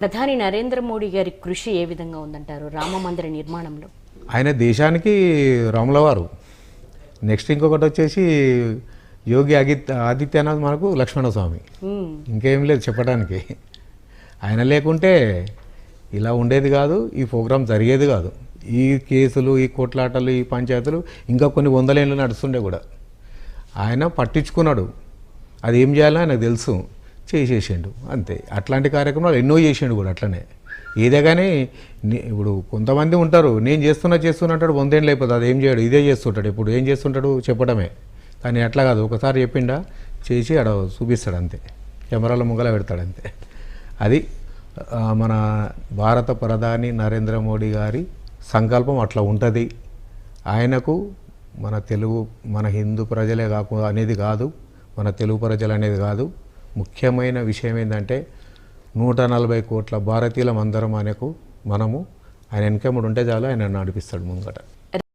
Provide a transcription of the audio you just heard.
ప్రధాని నరేంద్ర మోడీ గారి కృషి ఏ విధంగా ఉందంటారు రామ మందిర నిర్మాణంలో? ఆయన దేశానికి రాములవారు. నెక్స్ట్ ఇంకొకటి వచ్చేసి యోగి ఆదిత్యనాథ్ మనకు లక్ష్మణస్వామి. ఇంకేం లేదు చెప్పడానికి. ఆయన లేకుంటే ఇలా ఉండేది కాదు, ఈ ప్రోగ్రాం జరిగేది కాదు. ఈ కేసులు, ఈ కొట్లాటలు, ఈ పంచాయతీలు ఇంకా కొన్ని వందలేళ్ళు నడుస్తుండే కూడా. ఆయన పట్టించుకున్నాడు, అది ఏం చేయాలో ఆయనకు తెలుసు, చేసేసిండు అంతే. అట్లాంటి కార్యక్రమాలు ఎన్నో చేసిండు కూడా. అట్లనే ఏదే కానీ ఇప్పుడు కొంతమంది ఉంటారు, నేను చేస్తున్నట్టాడు 100 ఏళ్ళు అయిపోతుంది, అది ఏం చేయడు, ఇదే చేస్తుంటాడు. ఇప్పుడు ఏం చేస్తుంటాడు చెప్పడమే. కానీ అట్లా కాదు, ఒకసారి చెప్పిండా చేసి ఆడ చూపిస్తాడు అంతే, కెమెరాల ముంగల పెడతాడు అంతే. అది మన భారత ప్రధాని నరేంద్ర మోడీ గారి సంకల్పం అట్లా ఉంటుంది. ఆయనకు మన హిందూ ప్రజలే కాకుండా అనేది కాదు, మన తెలుగు ప్రజలు అనేది కాదు, ముఖ్యమైన విషయం ఏంటంటే 140 కోట్ల భారతీయులం అందరం ఆయనకు, ఆయన వెనకముడు ఉంటే చాలు, ఆయన నడిపిస్తాడు ముంగట.